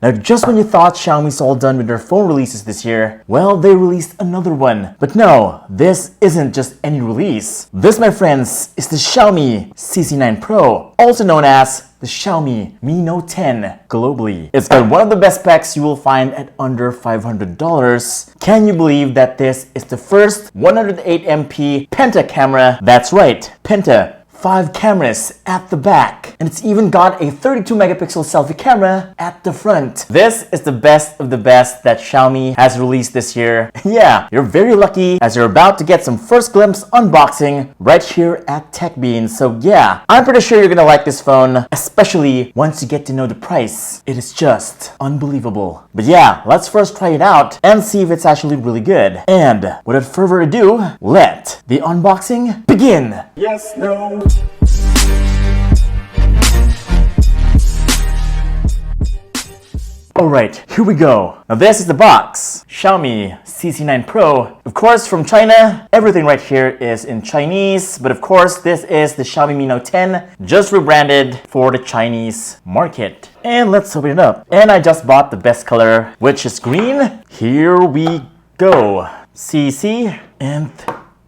Now, just when you thought Xiaomi's all done with their phone releases this year, well, they released another one. But no, this isn't just any release. This, my friends, is the Xiaomi CC9 Pro, also known as the Xiaomi Mi Note 10 globally. It's got one of the best specs you will find at under $500. Can you believe that this is the first 108MP Penta camera? That's right, Penta. 5 cameras at the back, and it's even got a 32 megapixel selfie camera at the front. This is the best of the best that Xiaomi has released this year. Yeah, you're very lucky as you're about to get some first glimpse unboxing right here at TechBeans. So yeah, I'm pretty sure you're gonna like this phone, especially once you get to know the price. It is just unbelievable. But yeah, let's first try it out and see if it's actually really good. And without further ado, let the unboxing begin. Yes, no. Alright, here we go. Now this is the box. Xiaomi CC9 Pro. Of course, from China, everything right here is in Chinese. But of course, this is the Xiaomi Mi Note 10, just rebranded for the Chinese market. And let's open it up. And I just bought the best color, which is green. Here we go. CC, and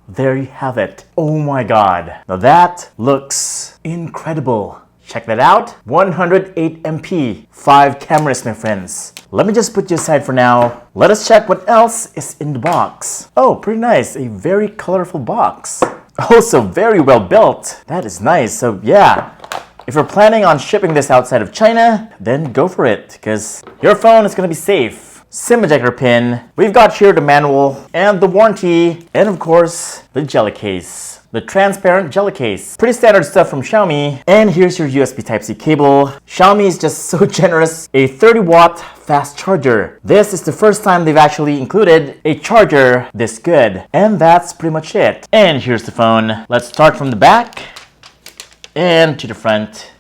there you have it. Oh my god. Now that looks incredible. Check that out. 108MP, 5 cameras, my friends. Let me just put you aside for now. Let us check what else is in the box. Oh, pretty nice. A very colorful box. Also very well built. That is nice. So yeah, if you're planning on shipping this outside of China, then go for it, because your phone is gonna be safe. SIM ejector pin. We've got here the manual and the warranty, and of course, the jelly case. The transparent jelly case. Pretty standard stuff from Xiaomi. And here's your USB Type-C cable. Xiaomi is just so generous. A 30-watt fast charger. This is the first time they've actually included a charger this good. And that's pretty much it. And here's the phone. Let's start from the back and to the front.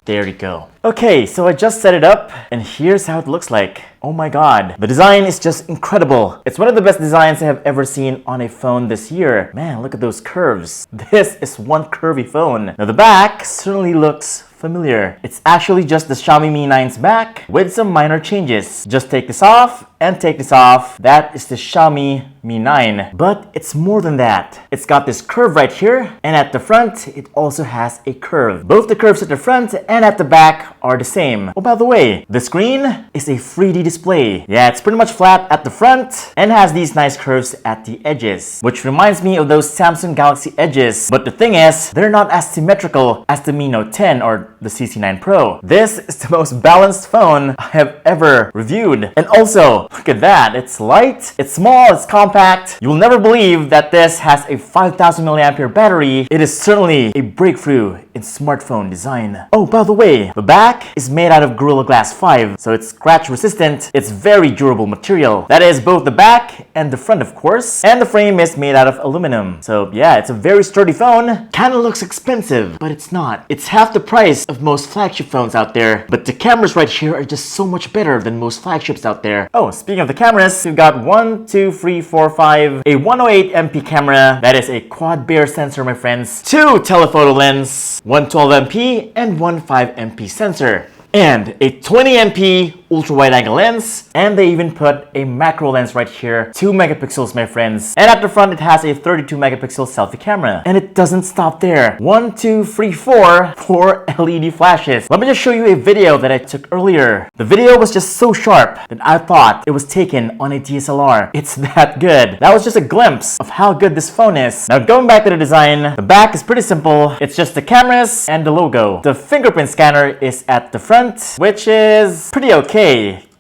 There you go. Okay, so I just set it up, and here's how it looks like. Oh my god. The design is just incredible. It's one of the best designs I have ever seen on a phone this year. Man, look at those curves. This is one curvy phone. Now the back certainly looks familiar. It's actually just the Xiaomi Mi 9's back with some minor changes. Just take this off and take this off. That is the Xiaomi Mi 9. But it's more than that. It's got this curve right here, and at the front, it also has a curve. Both the curves at the front and at the back are the same. Oh, by the way, the screen is a 3D display. Yeah, it's pretty much flat at the front and has these nice curves at the edges, which reminds me of those Samsung Galaxy Edges. But the thing is, they're not as symmetrical as the Mi Note 10 or the CC9 Pro. This is the most balanced phone I have ever reviewed. And also, look at that. It's light, it's small, it's compact. You will never believe that this has a 5000 mAh battery. It is certainly a breakthrough in smartphone design. Oh, by the way, the back is made out of Gorilla Glass 5, so it's scratch resistant. It's very durable material. That is both the back and the front, of course. And the frame is made out of aluminum. So yeah, it's a very sturdy phone. Kinda looks expensive, but it's not. It's half the price of most flagship phones out there. But the cameras right here are just so much better than most flagships out there. Oh, speaking of the cameras, we've got 1, 2, 3, 4, 5, a 108MP camera. That is a quad bare sensor, my friends. 2 telephoto lens, 1 12MP and 1 5MP sensor, and a 20MP ultra wide angle lens, and they even put a macro lens right here, 2 megapixels, my friends. And at the front, it has a 32 megapixel selfie camera. And it doesn't stop there. 1, 2, 3, 4 LED flashes. Let me just show you a video that I took earlier. The video was just so sharp that I thought it was taken on a DSLR. It's that good. That was just a glimpse of how good this phone is. Now going back to the design, the back is pretty simple. It's just the cameras and the logo. The fingerprint scanner is at the front, which is pretty okay.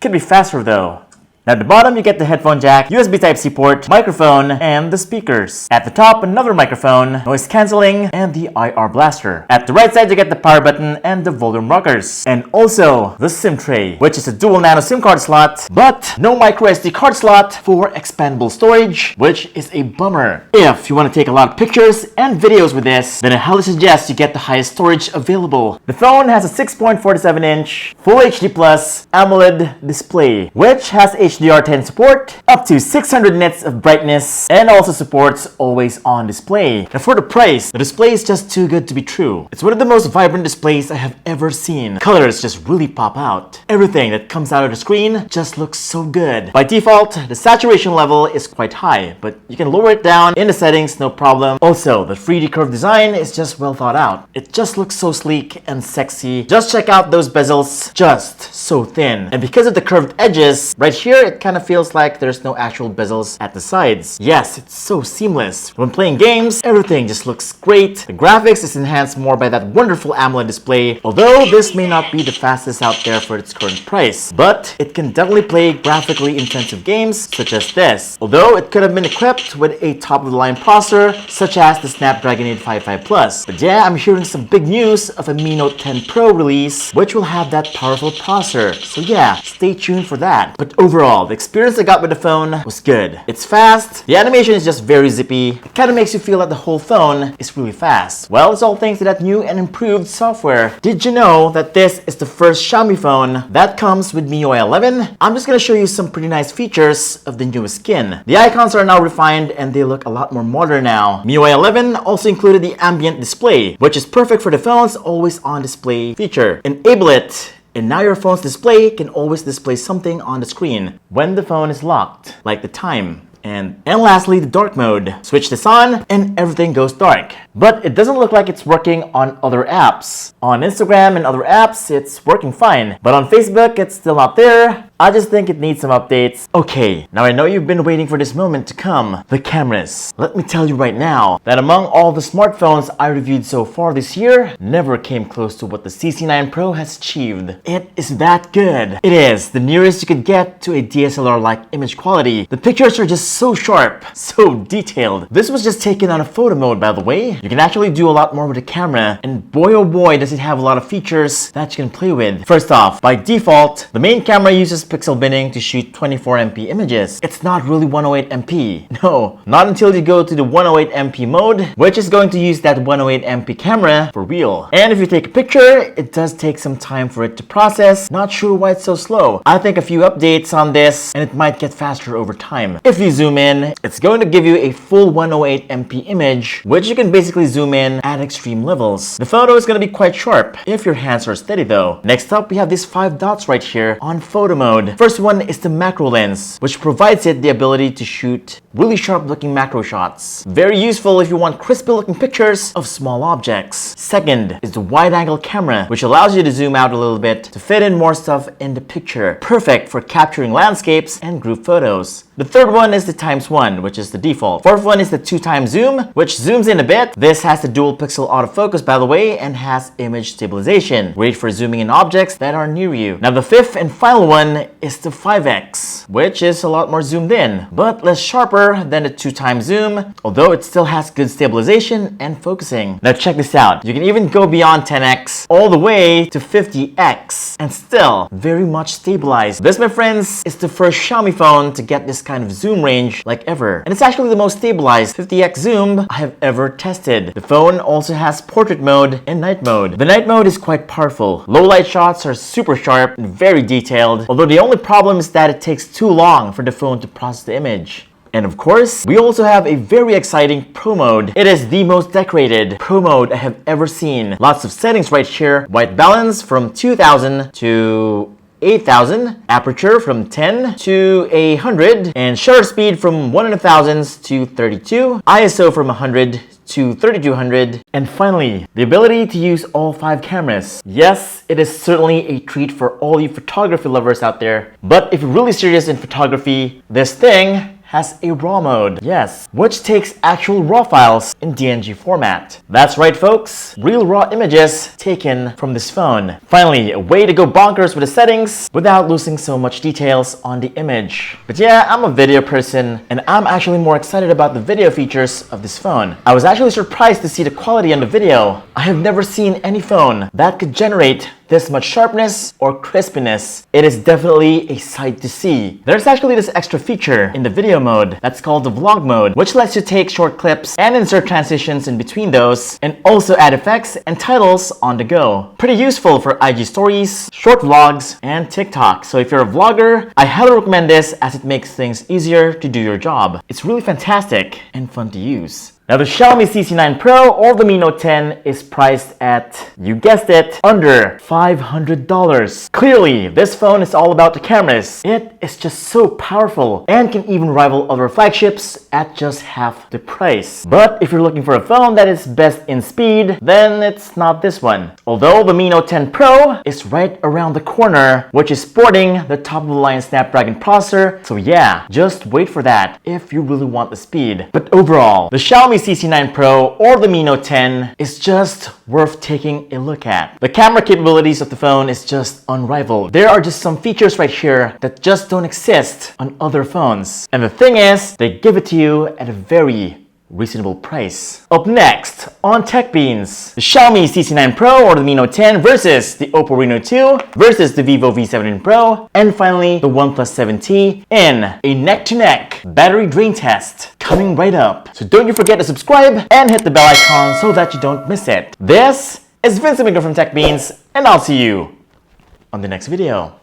Could be faster though. Now at the bottom you get the headphone jack, USB Type-C port, microphone, and the speakers. At the top, another microphone, noise cancelling, and the IR blaster. At the right side you get the power button and the volume rockers. And also the SIM tray, which is a dual nano SIM card slot, but no micro SD card slot for expandable storage, which is a bummer. If you want to take a lot of pictures and videos with this, then I highly suggest you get the highest storage available. The phone has a 6.47-inch Full HD Plus AMOLED display, which has a HDR10 support, up to 600 nits of brightness, and also supports always on display. Now for the price, the display is just too good to be true. It's one of the most vibrant displays I have ever seen. Colors just really pop out. Everything that comes out of the screen just looks so good. By default, the saturation level is quite high, but you can lower it down in the settings, no problem. Also, the 3D curve design is just well thought out. It just looks so sleek and sexy. Just check out those bezels, just so thin. And because of the curved edges, right here it kind of feels like there's no actual bezels at the sides. Yes, it's so seamless. When playing games, everything just looks great. The graphics is enhanced more by that wonderful AMOLED display, although this may not be the fastest out there for its current price. But it can definitely play graphically intensive games such as this, although it could have been equipped with a top-of-the-line processor such as the Snapdragon 855 Plus. But yeah, I'm hearing some big news of a Mi Note 10 Pro release which will have that powerful processor. So yeah, stay tuned for that. But overall, the experience I got with the phone was good. It's fast, the animation is just very zippy. It kind of makes you feel like the whole phone is really fast. Well, it's all thanks to that new and improved software. Did you know that this is the first Xiaomi phone that comes with MIUI 11? I'm just gonna show you some pretty nice features of the newest skin. The icons are now refined and they look a lot more modern now. MIUI 11 also included the ambient display, which is perfect for the phone's always on display feature. Enable it, and now your phone's display can always display something on the screen when the phone is locked, like the time. And lastly, the dark mode. Switch this on and everything goes dark. But it doesn't look like it's working on other apps. On Instagram and other apps, it's working fine. But on Facebook, it's still not there. I just think it needs some updates. Okay, now I know you've been waiting for this moment to come. The cameras. Let me tell you right now that among all the smartphones I reviewed so far this year, never came close to what the CC9 Pro has achieved. It is that good. It is the nearest you could get to a DSLR-like image quality. The pictures are just so sharp, so detailed. This was just taken on a photo mode, by the way. You can actually do a lot more with the camera, and boy oh boy does it have a lot of features that you can play with. First off, by default, the main camera uses pixel binning to shoot 24MP images. It's not really 108MP. No, not until you go to the 108MP mode, which is going to use that 108MP camera for real. And if you take a picture, it does take some time for it to process. Not sure why it's so slow. I think a few updates on this and it might get faster over time. If you zoom in, it's going to give you a full 108MP image, which you can basically zoom in at extreme levels. The photo is going to be quite sharp if your hands are steady though. Next up, we have these 5 dots right here on photo mode. First one is the macro lens, which provides it the ability to shoot really sharp looking macro shots. Very useful if you want crispy looking pictures of small objects. Second is the wide angle camera, which allows you to zoom out a little bit to fit in more stuff in the picture. Perfect for capturing landscapes and group photos. The third one is the ×1, which is the default. Fourth one is the 2x zoom, which zooms in a bit. This has the dual pixel autofocus, by the way, and has image stabilization. Great for zooming in objects that are near you. Now the fifth and final one is the 5x, which is a lot more zoomed in, but less sharper than the 2x zoom, although it still has good stabilization and focusing. Now check this out. You can even go beyond 10x all the way to 50x and still very much stabilized. This, my friends, is the first Xiaomi phone to get this kind of zoom range like ever. And it's actually the most stabilized 50x zoom I have ever tested. The phone also has portrait mode and night mode. The night mode is quite powerful. Low light shots are super sharp and very detailed, although the only problem is that it takes too long for the phone to process the image. And of course, we also have a very exciting Pro mode. It is the most decorated Pro mode I have ever seen. Lots of settings right here. White balance from 2000 to 8000, aperture from 10 to 100, and shutter speed from 1 in 1000 to 32, ISO from 100 to 3200, and finally, the ability to use all 5 cameras. Yes, it is certainly a treat for all you photography lovers out there, but if you're really serious in photography, this thing has a RAW mode, yes, which takes actual RAW files in DNG format. That's right, folks, real RAW images taken from this phone. Finally, a way to go bonkers with the settings without losing so much details on the image. But yeah, I'm a video person, and I'm actually more excited about the video features of this phone. I was actually surprised to see the quality on the video I have never seen any phone that could generate this much sharpness or crispiness. It is definitely a sight to see. There's actually this extra feature in the video mode that's called the vlog mode, which lets you take short clips and insert transitions in between those, and also add effects and titles on the go. Pretty useful for IG stories, short vlogs, and TikTok. So if you're a vlogger, I highly recommend this as it makes things easier to do your job. It's really fantastic and fun to use. Now the Xiaomi CC9 Pro or the Mi Note 10 is priced at, you guessed it, under $500. Clearly, this phone is all about the cameras. It is just so powerful and can even rival other flagships at just half the price. But if you're looking for a phone that is best in speed, then it's not this one. Although the Mi Note 10 Pro is right around the corner, which is sporting the top-of-the-line Snapdragon processor, so yeah, just wait for that if you really want the speed. But overall, the Xiaomi CC9 Pro or the Mi Note 10 is just worth taking a look at. The camera capabilities of the phone is just unrivaled. There are just some features right here that just don't exist on other phones. And the thing is, they give it to you at a very reasonable price. Up next on TechBeans, the Xiaomi CC9 Pro or the Mi Note 10 versus the Oppo Reno 2 versus the Vivo V17 Pro, and finally the OnePlus 7T in a neck-to-neck battery drain test coming right up. So don't you forget to subscribe and hit the bell icon so that you don't miss it. This is Vincent Miguel from TechBeans, and I'll see you on the next video.